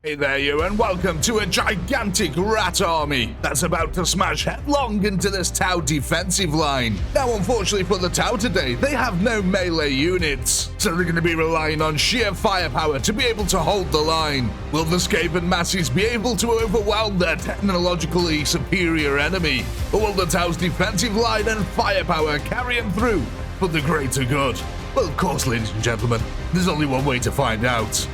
Hey there you, and welcome to a gigantic rat army that's about to smash headlong into this Tau defensive line. Now unfortunately for the Tau today, they have no melee units, so they're going to be relying on sheer firepower to be able to hold the line. Will the Skaven masses be able to overwhelm their technologically superior enemy, or will the Tau's defensive line and firepower carry them through for the greater good? Well, of course, ladies and gentlemen, there's only one way to find out.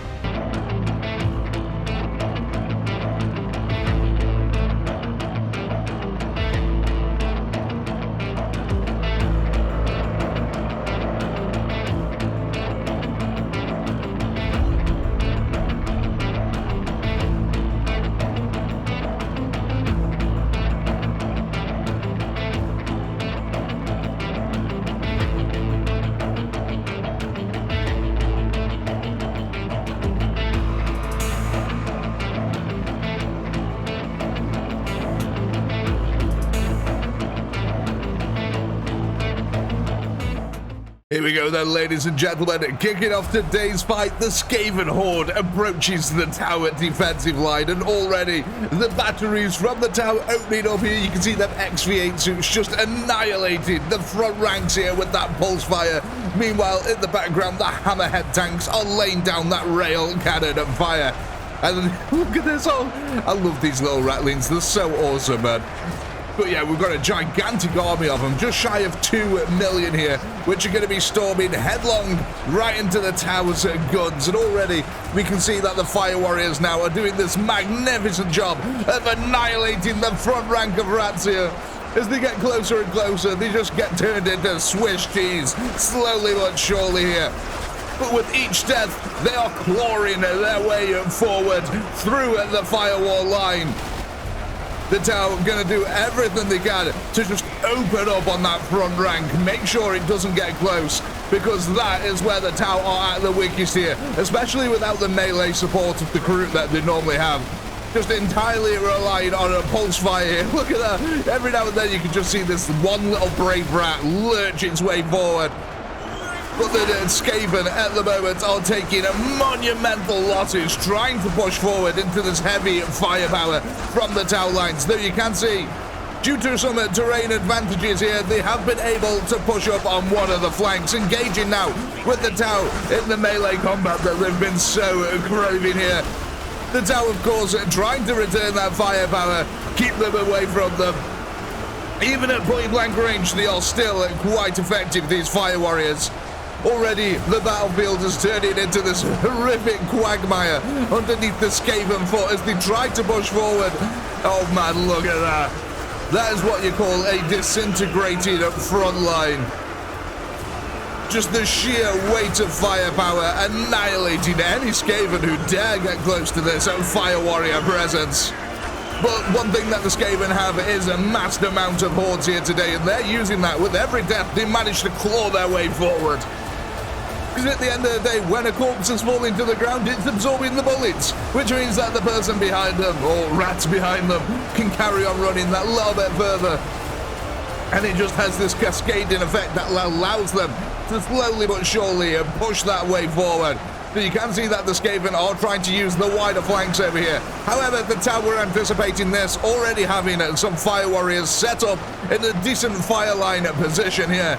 Here we go then, ladies and gentlemen, kicking off today's fight, the Skaven horde approaches the tower defensive line, and already the batteries from the tower opening up here. You can see them XV8 suits just annihilating the front ranks here with that pulse fire. Meanwhile, in the background, the hammerhead tanks are laying down that rail cannon and fire. And look at this, oh, I love these little ratlings, they're so awesome, man. But yeah, we've got a gigantic army of them, just shy of 2 million here, which are going to be storming headlong right into the tower's guns. And already we can see that the Fire Warriors now are doing this magnificent job of annihilating the front rank of rats here. As they get closer and closer, they just get turned into Swiss cheese, slowly but surely here. But with each death, they are clawing their way forward through the firewall line. The Tau are going to do everything they can to just open up on that front rank, make sure it doesn't get close, because that is where the Tau are at the weakest here, especially without the melee support of the crew that they normally have. Just entirely relying on a pulse fire here. Look at that. Every now and then you can just see this one little brave rat lurch its way forward. But the Skaven at the moment are taking a monumental losses, trying to push forward into this heavy firepower from the Tau lines. Though you can see, due to some terrain advantages here, they have been able to push up on one of the flanks, engaging now with the Tau in the melee combat that they've been so craving here. The Tau, of course, trying to return that firepower, keep them away from them. Even at point-blank range, they are still quite effective, these Fire Warriors. Already, the battlefield is turning into this horrific quagmire underneath the Skaven foot as they try to push forward. Oh man, look at that. That is what you call a disintegrated front line. Just the sheer weight of firepower annihilating any Skaven who dare get close to this Fire Warrior presence. But one thing that the Skaven have is a massed amount of hordes here today, and they're using that. With every death, they manage to claw their way forward. Because at the end of the day, when a corpse is falling to the ground, it's absorbing the bullets, which means that the person behind them, or rats behind them, can carry on running that little bit further. And it just has this cascading effect that allows them to slowly but surely push that way forward. But you can see that the Skaven are trying to use the wider flanks over here. However, the Tau were anticipating this, already having some Fire Warriors set up in a decent fire line position here.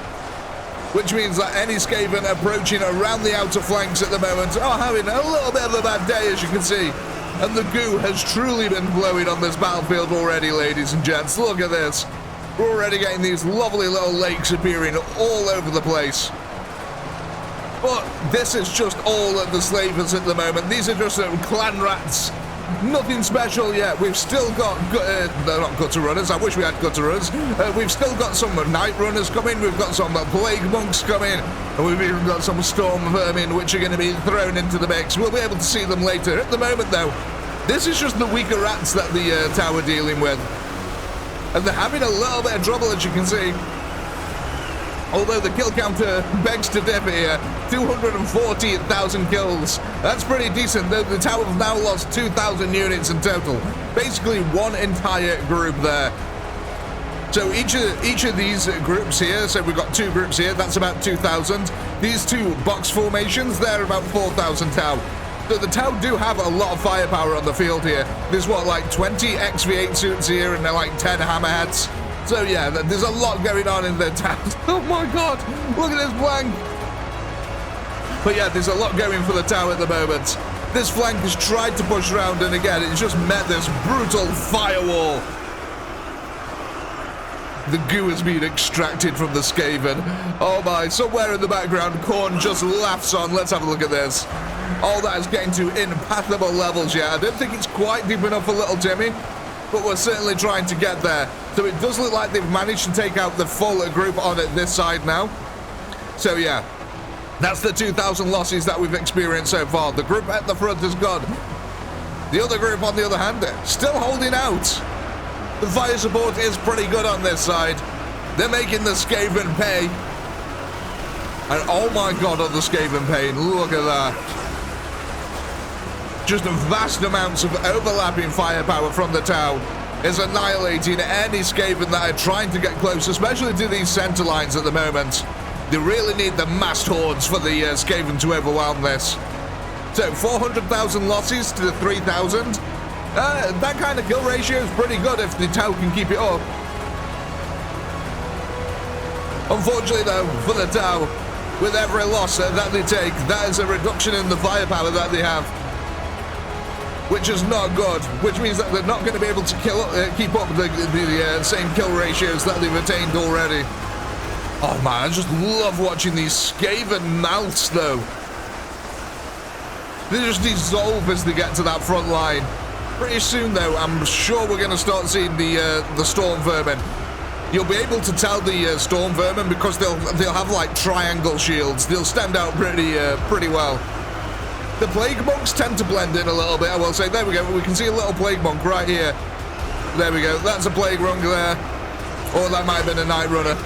Which means that any Skaven approaching around the outer flanks at the moment are having a little bit of a bad day, as you can see. And the goo has truly been blowing on this battlefield already, ladies and gents. Look at this. We're already getting these lovely little lakes appearing all over the place. But this is just all of the slavers at the moment. These are just clan rats. Nothing special yet. We've still got, they're not gutter runners, I wish we had gutter runners. We've still got some night runners coming, we've got some plague monks coming, and we've even got some storm vermin which are going to be thrown into the mix. We'll be able to see them later. At the moment though, this is just the weaker rats that the Tau are dealing with. And they're having a little bit of trouble, as you can see. Although the kill counter begs to differ here, 240,000 kills. That's pretty decent. The Tau have now lost 2,000 units in total. Basically one entire group there. So each of these groups here, so we've got two groups here, that's about 2,000. These two box formations, they're about 4,000 Tau. So the Tau do have a lot of firepower on the field here. There's what, like 20 XV8 suits here and like 10 hammerheads. So yeah, there's a lot going on in the Tau. Oh my god, look at this flank. But yeah, there's a lot going for the Tau at the moment. This flank has tried to push around, and again, it's just met this brutal firewall. The goo has been extracted from the Skaven. Oh my, somewhere in the background, Korn just laughs on. Let's have a look at this. All that is getting to impassable levels yet. I don't think it's quite deep enough for little Jimmy, but we're certainly trying to get there. So it does look like they've managed to take out the full group on it this side now. So yeah, that's the 2,000 losses that we've experienced so far. The group at the front is gone. The other group, on the other hand, still holding out. The fire support is pretty good on this side. They're making the Skaven pay. And oh my god, on the Skaven paying, look at that. Just vast amounts of overlapping firepower from the Tau is annihilating any Skaven that are trying to get close, especially to these center lines at the moment. They really need the massed hordes for the Skaven to overwhelm this. So 400,000 losses to 3,000. That kind of kill ratio is pretty good if the Tau can keep it up. Unfortunately though, for the Tau, with every loss that they take, that is a reduction in the firepower that they have, which is not good, which means that they're not going to be able to keep up the same kill ratios that they've attained already. Oh man, I just love watching these Skaven mouths though. They just dissolve as they get to that front line. Pretty soon though, I'm sure we're going to start seeing the Storm Vermin. You'll be able to tell the Storm Vermin because they'll have like triangle shields. They'll stand out pretty well. The Plague Monks tend to blend in a little bit, I will say. There we go, we can see a little Plague Monk right here. There we go, that's a Plague Monk there. Or that might have been a Night Runner.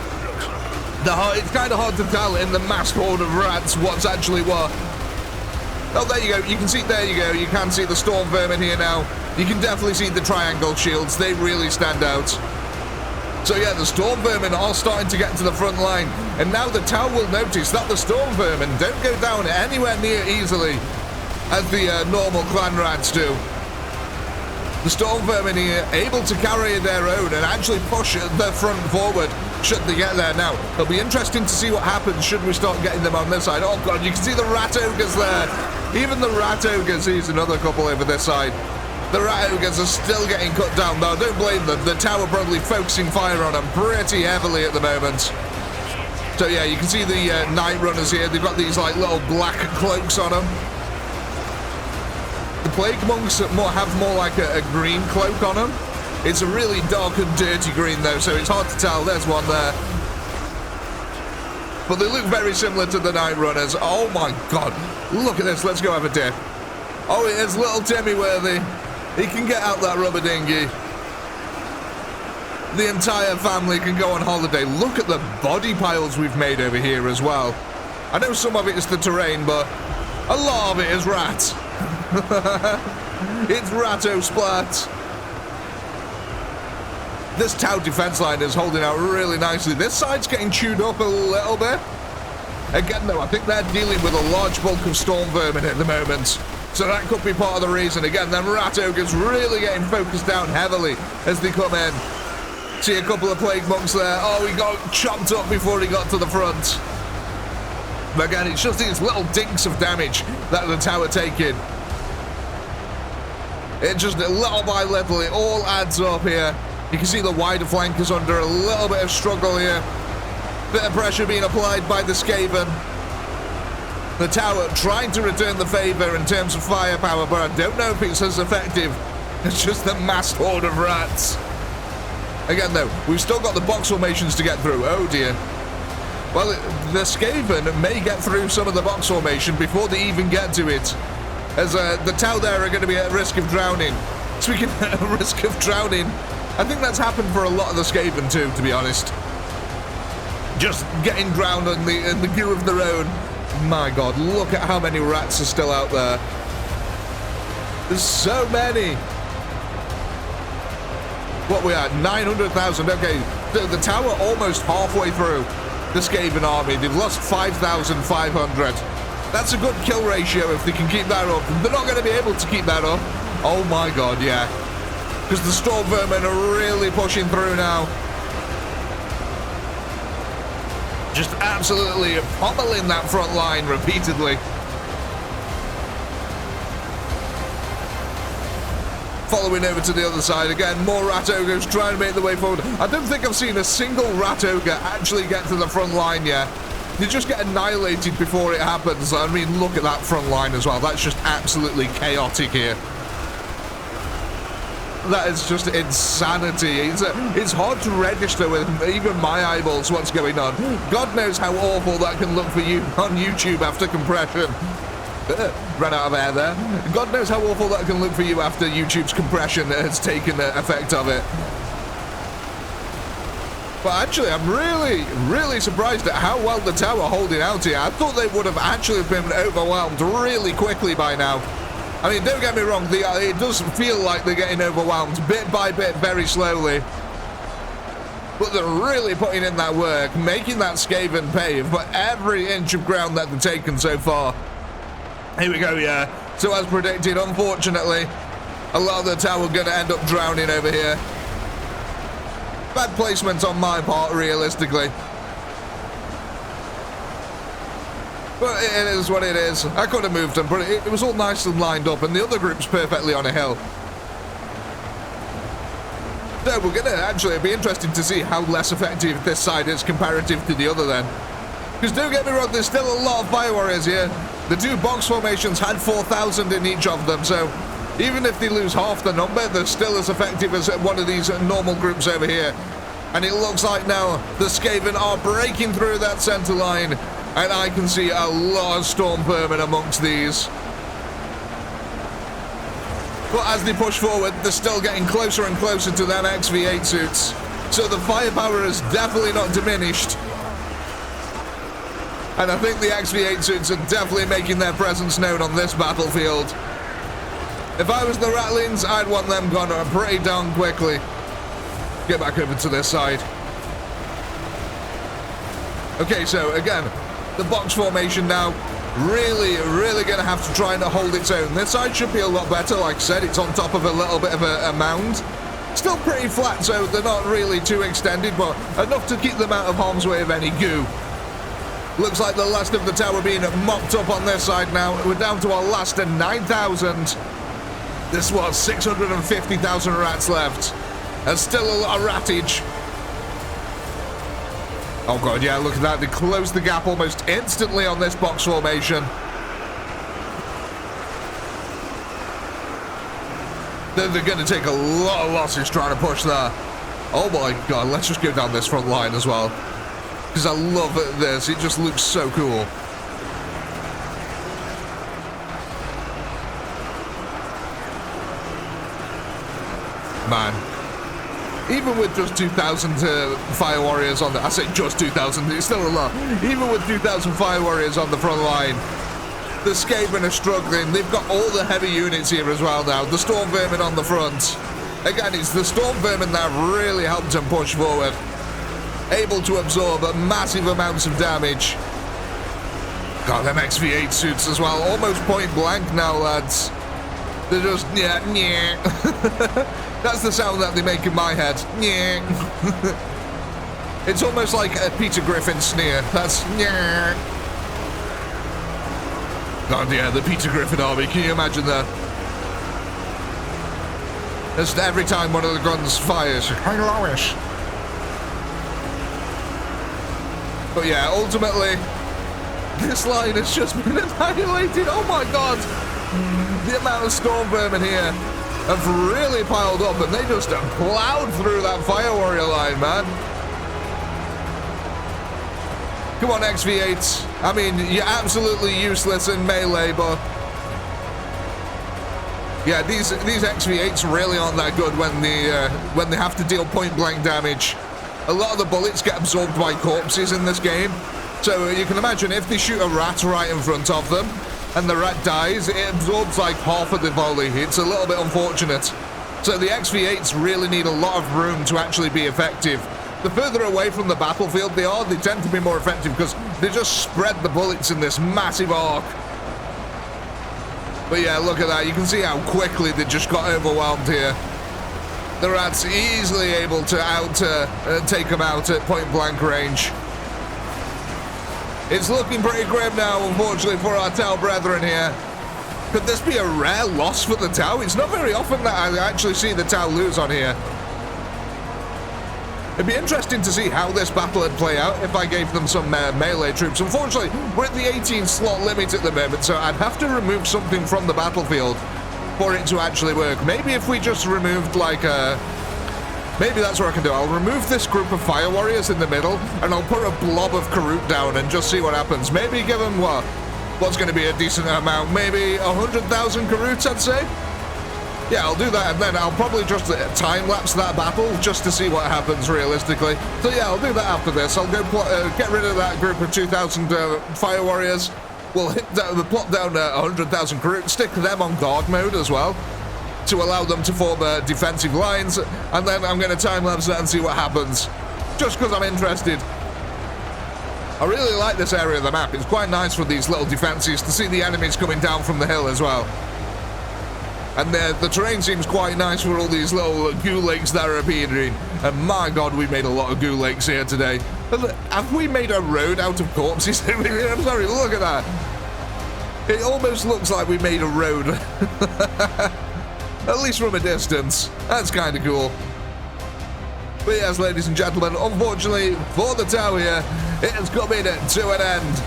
It's kind of hard to tell in the mass horde of rats what's actually what. Oh, there you go. You can see, there you go. You can see the Storm Vermin here now. You can definitely see the triangle shields. They really stand out. So yeah, the Storm Vermin are starting to get to the front line. And now the Tau will notice that the Storm Vermin don't go down anywhere near easily as the normal clan rats do. The Storm Vermin here able to carry their own and actually push the front forward should they get there. Now, it'll be interesting to see what happens should we start getting them on this side. Oh god, you can see the Rat Ogres there. Even the Rat Ogres, here's another couple over this side. The Rat Ogres are still getting cut down, though. Don't blame them. The Tau are probably focusing fire on them pretty heavily at the moment. So yeah, you can see the Night Runners here. They've got these like little black cloaks on them. The Plague Monks have more like a green cloak on them. It's a really dark and dirty green though, so it's hard to tell. There's one there. But they look very similar to the Night Runners. Oh my god. Look at this. Let's go have a dip. Oh, it is little Timmy Worthy. He can get out that rubber dinghy. The entire family can go on holiday. Look at the body piles we've made over here as well. I know some of it is the terrain, but a lot of it is rats. It's Ratto Splat. This Tau defense line is holding out really nicely. This side's getting chewed up a little bit. Again, though, I think they're dealing with a large bulk of Storm Vermin at the moment. So that could be part of the reason. Again, them Rat Ogres really getting focused down heavily as they come in. See a couple of Plague Monks there. Oh, he got chopped up before he got to the front. But again, it's just these little dinks of damage that the Tau are taking. It just, little by little, it all adds up here. You can see the wider flank is under a little bit of struggle here. Bit of pressure being applied by the Skaven. The Tau trying to return the favour in terms of firepower, but I don't know if it's as effective. It's just the massed horde of rats. Again, though, we've still got the box formations to get through. Oh, dear. Well, the Skaven may get through some of the box formation before they even get to it, as the Tau there are going to be at risk of drowning. Speaking of risk of drowning, I think that's happened for a lot of the Skaven too, to be honest. Just getting drowned in the goo of their own. My god, look at how many rats are still out there. There's so many. What we at? 900,000. Okay, the Tau are almost halfway through the Skaven army. They've lost 5,500. That's a good kill ratio if they can keep that up. They're not going to be able to keep that up. Oh my god, yeah. Because the storm vermin are really pushing through now. Just absolutely pummeling that front line repeatedly. Following over to the other side again, more rat ogres trying to make their way forward. I don't think I've seen a single rat ogre actually get to the front line yet. They just get annihilated before it happens. I mean, look at that front line as well. That's just absolutely chaotic here. That is just insanity. It's hard to register with even my eyeballs what's going on. God knows how awful that can look for you on YouTube after compression. Ran out of air there. God knows how awful that can look for you after YouTube's compression has taken effect of it. But actually, I'm really surprised at how well the tower are holding out here. I thought they would have actually been overwhelmed really quickly by now. I mean, don't get me wrong, it does feel like they're getting overwhelmed bit by bit, very slowly. But they're really putting in that work, making that Skaven pay for every inch of ground that they've taken so far. Here we go, yeah. So as predicted, unfortunately, a lot of the tower are going to end up drowning over here. Bad placement on my part, realistically. But it is what it is. I could have moved them, but it was all nice and lined up, and the other group's perfectly on a hill. So we're going to actually be interesting to see how less effective this side is comparative to the other then. Because don't get me wrong, there's still a lot of fire warriors here. The two box formations had 4,000 in each of them, so even if they lose half the number, they're still as effective as one of these normal groups over here. And it looks like now the Skaven are breaking through that center line. And I can see a lot of storm vermin amongst these. But as they push forward, they're still getting closer and closer to them XV8 suits. So the firepower is definitely not diminished. And I think the XV8 suits are definitely making their presence known on this battlefield. If I was the Ratlings, I'd want them gone pretty darn quickly. Get back over to this side. Okay, so again, the box formation now really going to have to try and hold its own. This side should be a lot better. Like I said, it's on top of a little bit of a mound. Still pretty flat, so they're not really too extended, but enough to keep them out of harm's way of any goo. Looks like the last of the tower being mopped up on this side now. We're down to our last of 9,000. This was 650,000 rats left. There's still a lot of rattage. Oh god, yeah, look at that. They closed the gap almost instantly on this box formation. They're going to take a lot of losses trying to push there. Oh my god, let's just go down this front line as well. Because I love this. It just looks so cool. Man. Even with just 2,000 fire warriors on the... I say just 2,000, it's still a lot. Even with 2,000 fire warriors on the front line, the Skaven are struggling. They've got all the heavy units here as well now. The storm vermin on the front. Again, it's the storm vermin that have really helped them push forward. Able to absorb massive amounts of damage. God, them XV8 suits as well. Almost point blank now, lads. They're just... yeah. That's the sound that they make in my head. It's almost like a Peter Griffin sneer. That's... God, yeah, the Peter Griffin army. Can you imagine that? Just every time one of the guns fires. Hello-ish. But yeah, ultimately, this line has just been annihilated. Oh my god! The amount of storm vermin here have really piled up, and they just plowed through that fire warrior line, man. Come on, XV8s. I mean, you're absolutely useless in melee, but yeah, these XV8s really aren't that good when they have to deal point blank damage. A lot of the bullets get absorbed by corpses in this game, so you can imagine if they shoot a rat right in front of them and the rat dies, it absorbs like half of the volley. It's a little bit unfortunate. So the XV8s really need a lot of room to actually be effective. The further away from the battlefield they are, they tend to be more effective because they just spread the bullets in this massive arc. But yeah, look at that. You can see how quickly they just got overwhelmed here. The rats easily able to take them out at point blank range. It's looking pretty grim now, unfortunately, for our Tau brethren here. Could this be a rare loss for the Tau? It's not very often that I actually see the Tau lose on here. It'd be interesting to see how this battle would play out if I gave them some melee troops. Unfortunately, we're at the 18 slot limit at the moment, so I'd have to remove something from the battlefield for it to actually work. Maybe if we just removed like a... Maybe that's what I can do. I'll remove this group of fire warriors in the middle, and I'll put a blob of Karut down and just see what happens. Maybe give them what? What's going to be a decent amount? Maybe 100,000 Karuts, I'd say? Yeah, I'll do that, and then I'll probably just time-lapse that battle just to see what happens realistically. So yeah, I'll do that after this. I'll go get rid of that group of 2,000 fire warriors. We'll plot down 100,000 Karut, stick them on guard mode as well to allow them to form defensive lines, and then I'm going to time-lapse that and see what happens, just because I'm interested. I really like this area of the map. It's quite nice for these little defenses to see the enemies coming down from the hill as well. And the terrain seems quite nice for all these little goo lakes that are appearing. And my god, we made a lot of goo lakes here today. Have we made a road out of corpses? I'm sorry, look at that. It almost looks like we made a road. At least from a distance. That's kind of cool. But yes, ladies and gentlemen, unfortunately for the Tau here, it has coming to an end.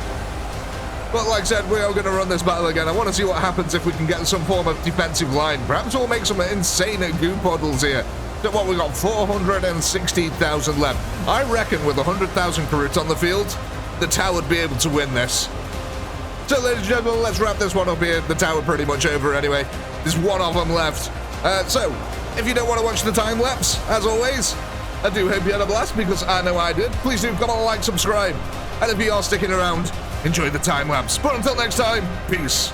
But like I said, we are going to run this battle again. I want to see what happens if we can get some form of defensive line. Perhaps we'll make some insane goo puddles here. So what, we got 460,000 left. I reckon with 100,000 Karut on the field, the Tau would be able to win this. So ladies and gentlemen, let's wrap this one up here. The Tau are pretty much over anyway. There's one of them left. So, if you don't want to watch the time lapse, as always, I do hope you had a blast, because I know I did. Please do comment, like, subscribe. And if you are sticking around, enjoy the time lapse. But until next time, peace.